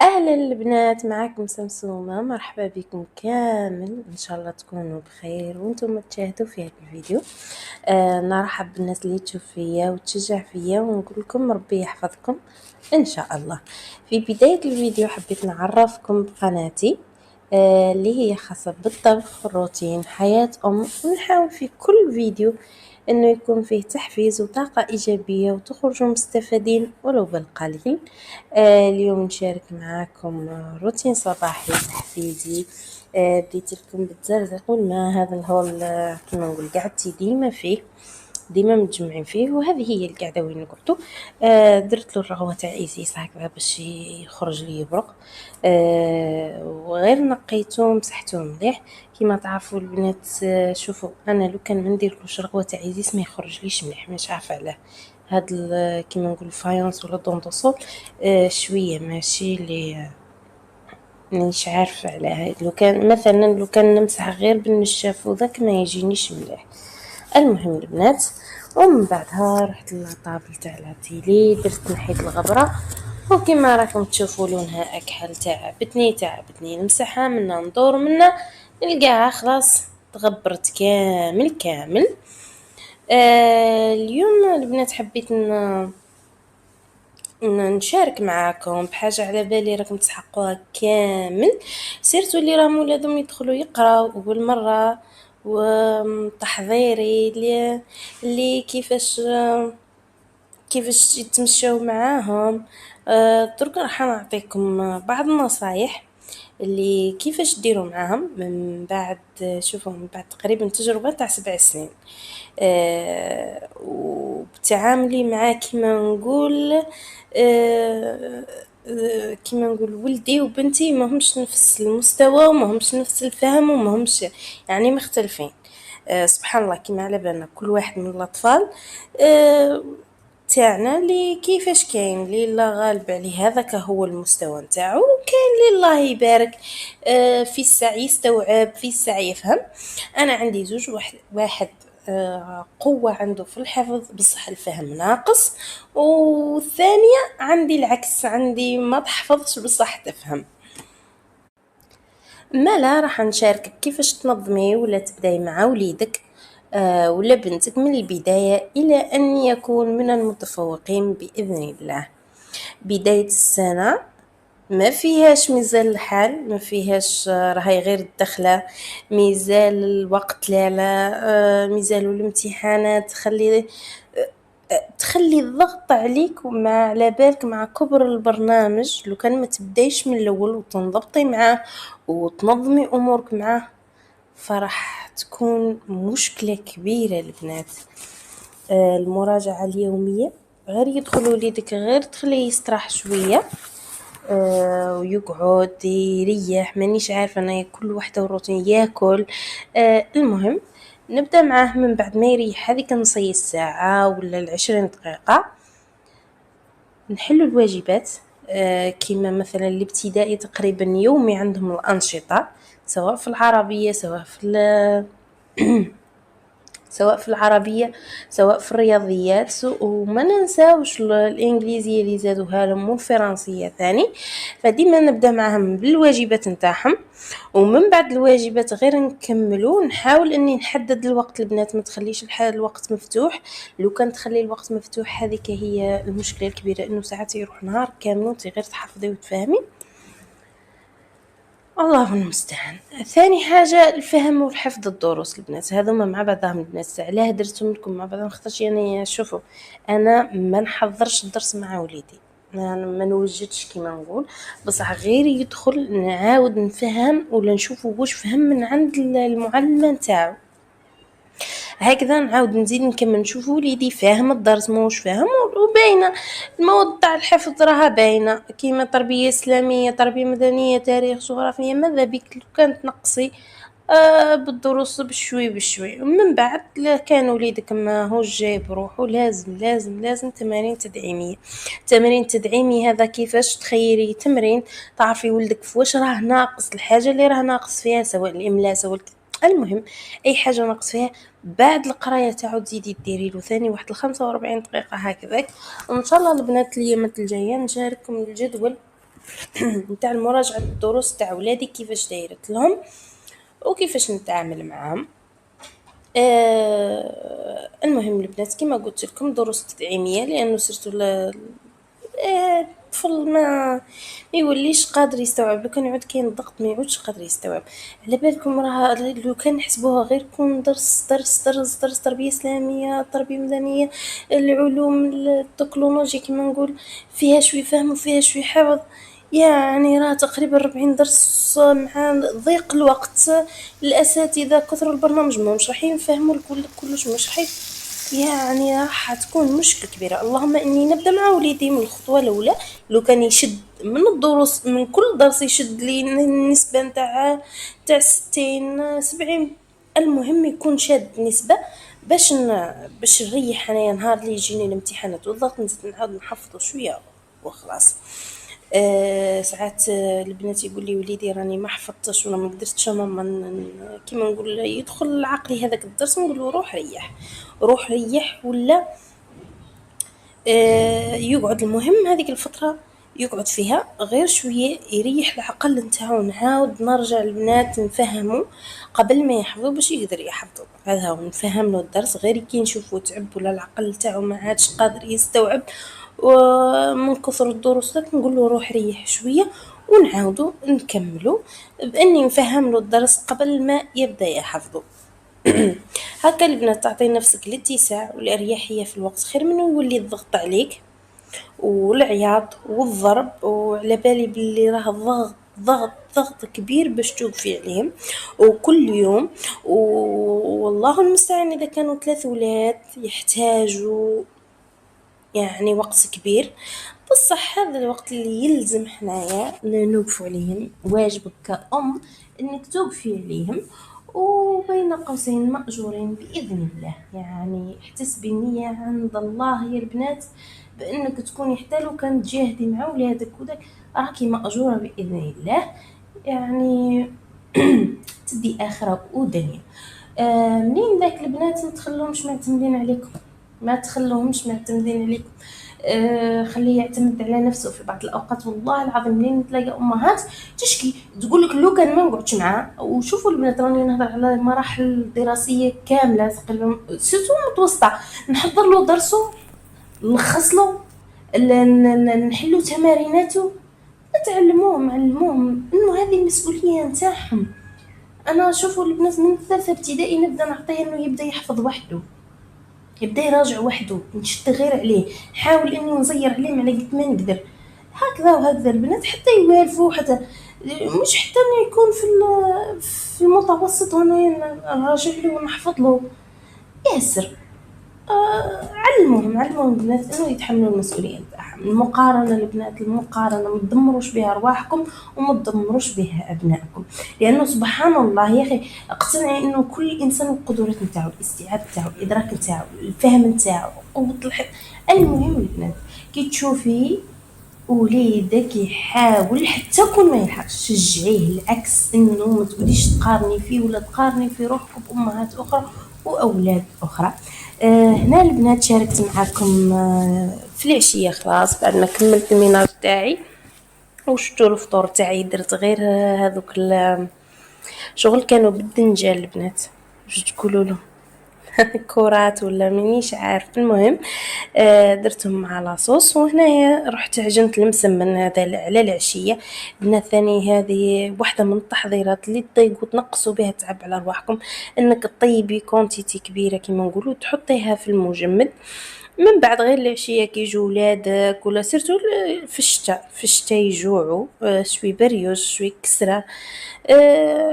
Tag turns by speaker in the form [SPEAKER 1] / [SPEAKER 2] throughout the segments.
[SPEAKER 1] أهلا البنات، معاكم سمسومة. مرحبا بكم كامل، إن شاء الله تكونوا بخير وانتم تشاهدوا في هذا الفيديو. نرحب بالناس اللي تشوف فيا وتشجع فيا ونقول لكم ربي يحفظكم إن شاء الله. في بداية الفيديو حبيت نعرفكم بقناتي اللي هي خاصة بالطبخ، روتين حياة ونحاول في كل فيديو انه يكون فيه تحفيز وطاقة ايجابية وتخرجوا مستفادين ولو بالقليل. اليوم نشارك معاكم روتين صباحي تحفيزي. بديت لكم بالزرزق والماء، هذا الهول كما نقول قعدتي ديما متجمعين فيه، وهذه هي القعده وين نقعدوا. درت له الرغوه تاع ايزيس هكذا باش يخرج لي يبرق. وغير نقيته مسحته مليح كيما تعرفوا البنات. شوفوا انا لو كان ما نديرلوش رغوه تاع ايزيس ما يخرج ليش مليح، مش عارفه علاه. هاد كيما نقول فايونس ولا دونتوسول شويه ماشي لي، مش عارفه علاه. لو كان مثلا لو كان نمسح غير بالنشاف وذاك ما يجينيش مليح. المهم البنات، ومن بعدها رحت للطابل تاع لاتيلي، درت نحيت الغبره وكما راكم تشوفوا لونها اكحل. تعبتني نمسحها منا ندور منا نلقاها خلاص تغبرت كامل. اليوم البنات حبيت نشارك معاكم بحاجة على بالي راكم تسحقوها كامل، سيرتو اللي راهم ولادهم يدخلوا يقراو بالمرة، وتحضيري اللي كيفاش يتمشوا معاهم. درك راح نعطيكم بعض النصايح اللي كيفاش ديروا معاهم من بعد. شوفوا من بعد تقريبا تجربة تاع 7 سنين. وبتعاملي معاه كيما نقول ولدي وبنتي ما همش نفس المستوى وما همش نفس الفهم وما همش يعني مختلفين. سبحان الله، كيما على بالنا كل واحد من الأطفال تاعنا اللي كيفاش كاين اللي الله غالب عليه هذاك هو المستوى نتاعو، وكاين اللي الله يبارك في الساعة يستوعب، في الساعة يفهم. انا عندي زوج، واحد قوة عنده في الحفظ بصح الفهم ناقص، والثانية عندي العكس، عندي ما تحفظش بصح تفهم. مالا راح نشاركك كيفاش تنظمي ولا تبداي مع وليدك ولا بنتك من البداية إلى أن يكون من المتفوقين بإذن الله. بداية السنة ما فيهاش ميزال الحال، ما فيهاش راهي غير الدخلة، ميزال الوقت لا ميزال الامتحانات. تخلي الضغط عليك ومع على بالك مع كبر البرنامج. لو كان ما تبدايش من الاول وتنضبطي معاه وتنظمي امورك معاه فرح تكون مشكلة كبيرة البنات. المراجعة اليومية غير يدخل وليدك غير تخليه يستراح شوية ويقعد يريح، مانيش عارفة أنا كل واحدة والروتين ياكل. المهم نبدأ معاه من بعد ما يريح هذيك نصي الساعة ولا 20 دقيقة، نحل الواجبات. كيما مثلا الابتدائي تقريبا يومي عندهم الأنشطة، سواء في العربية سواء في العربية سواء في الرياضيات، وما ننساوش الإنجليزية اللي زادوها لهم والفرنسية ثاني. فديما نبدأ معهم بالواجبات نتاعهم، ومن بعد الواجبات غير نكملوا. نحاول اني نحدد الوقت، البنات ما تخليش الوقت مفتوح. لو كان تخلي الوقت مفتوح هذيك هي المشكلة الكبيرة، انه ساعات يروح نهار كامل وانت غير تحفظي وتفهمي. الله المستعان. ثاني حاجة الفهم والحفظ الدروس البنات، هذوما مع بعضهم البنات. علاه درتهم لكم مع بعضهم؟ خاطرش يعني شوفوا انا ما نحضرش الدرس مع وليدي، ما نوجدش كيما نقول، بصح غير يدخل نعاود نفهم ولا نشوفوا واش فهم من عند المعلمة نتاعو، هكذا نعاود نزيد نكمل نشوف وليدي فاهم الدرس موش فاهم. وباينه المواد تاع الحفظ راها باينه، كيما تربيه اسلاميه، تربيه مدنيه، تاريخ، جغرافيا. ماذا بك لو كانت نقصي بالدروس بشوي ومن بعد لا كان وليدك ما هو جايب روحه لازم تمارين تدعيميه. تمارين تدعيمي هذا كيفاش تخيري تمرين تعرفي ولدك فواش راه ناقص، الحاجه اللي راه ناقص فيها سواء الاملاء سواء المهم اي حاجه ناقص فيها. بعد القرايه تاعو تزيدي ديري له ثاني واحد 45 دقيقه هكذاك. وان شاء الله البنات اليامات الجايه نشارككم الجدول نتاع المراجعة الدروس تاع ولادي كيفاش دايرت لهم وكيفاش نتعامل معاهم. المهم البنات كما قلت لكم دروس تدعيميه، لانه صرتوا الطفل ما يوليش قادر يستوعب، لو كان يعود كاين الضغط ما يعودش قادر يستوعب. على بالكم راه لو كان نحسبوها غير كون درس تربيه اسلاميه، تربيه مدنيه، العلوم التكنولوجيا كما نقول، فيها شوي فهم وفيها شوي حفظ، يعني راه تقريبا 40 درس مع ضيق الوقت. الاساتذه كثر البرنامج مش راح يفهموا الكل كلش، مش راح يعني راح تكون مشكلة كبيرة. اللهم اني نبدا مع وليدي من الخطوة الاولى، لو كان يشد من الدروس من كل درس يشد لي النسبة تاع 60 70، المهم يكون شاد نسبة باش نريح انايا نهار اللي يجيني الامتحانات والضغط نزيد نعاود نحفظه شوية وخلاص. ساعات البنات يقول لي وليدي راني ما حفظتش ولا ما قدرتش ماما كيما نقول يدخل عقلي هذاك الدرس، نقول له روح ريح روح ريح، ولا يقعد. المهم هذيك الفترة يقعد فيها غير شوية يريح العقل نتاعو، نعاود نرجع البنات نفهمه قبل ما يحفظوا باش يقدر يحفظوا. هذا هو نفهم له الدرس غير كي نشوفه تعب ولا العقل تاعو ما عادش قادر يستوعب ومن كثر الدروس لك نقول له روح ريح شوية ونعاودو نكملو باني نفهم له الدرس قبل ما يبدا يحفظه. هكا البنات تعطي نفسك الاتساع والاريحيه في الوقت خير من يولي الضغط عليك والعياط والضرب، وعلى بالي باللي راه ضغط كبير باش توقفي عليهم وكل يوم. والله المستعان اذا كانوا 3 ولاد يحتاجوا يعني وقت كبير، بصح هذا الوقت اللي يلزم حنايا نوقفوا عليهم، واجبك كأم انك توقفي عليهم، وبين قوسين مأجورين بإذن الله. يعني احتسبي النية عند الله يا البنات بأنك تكوني حتى لو كانت تجاهدي مع ولادك ودك راكي مأجورة بإذن الله. يعني تدي آخرة ودنيا. منين ذاك البنات ما تخلوهمش معتمدين عليكم، ما تخلوهمش معتمدين عليكم. خليه يعتمد على نفسه في بعض الاوقات. والله العظيم منين تلاقي امهات تشكي تقول لك لو كان ما نقعدش معاه. وشوفوا البنات راني نهضر على مراحل دراسيه كامله تقريبا سيتو متوسطه، نحضر له درسه نلخص له نحلو تماريناته، نتعلموهم علموهم انه هذه مسؤوليه نتاعهم. انا شوفوا البنات من 3 ابتدائي نبدا نعطيه انه يبدا يحفظ وحده، يبدا يراجع وحده، نشد غير عليه، نحاول اني نزير عليه على قد ما نقدر. هكذا وهكذا البنات حتى يوالفوا، حتى مش حتى انه يكون في المتوسط هنا نراجع له ونحفظ له ياسر. علموهم البنات انه يتحملوا المسؤوليه نتاعهم. المقارنه البنات المقارنه ما تدمروش بها ارواحكم وما تدمروش بها ابنائكم، لانه سبحان الله يا اخي اقتنعي انه كل انسان القدرات نتاعو، الاستيعاب نتاعو، الادراك نتاعو، الفهم نتاعو، قوه المهم البنات كي تشوفي وليدك يحاول حتى كون ما يلحقش شجعيه، العكس انه ما تقوليش تقارني فيه ولا تقارني في روحك بامهات اخرى واولاد اخرى. هنا البنات شاركت معاكم في العشيه خلاص بعد ما كملت الميناج تاعي وشتو الفطور تاعي. درت غير هذوك شغل كانوا بالدنجال البنات، واش تقولوا له كرات ولا مانيش عارف. المهم درتهم مع لاصوص، وهنايا رحت عجنت المسمن هذا على العشيه. بنات ثاني هذه واحده من التحضيرات اللي تضيق وتنقصوا بها تعب على ارواحكم، انك تطيبي كونتيتي كبيره كما نقولوا تحطيها في المجمد. من بعد غير العشيه كي يجوا ولادك ولا سيرتو في الشتاء يجوعوا شوي بريوش شوي كسره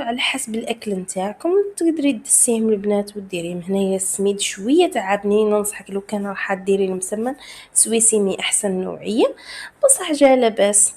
[SPEAKER 1] على حسب الاكل نتاعكم تقدري تدسيهم البنات وديريهم. هنايا السميد شويه تعبني، ننصحك لو كان راح ديري المسمن سويسيمي احسن نوعيه، بصح جا لاباس.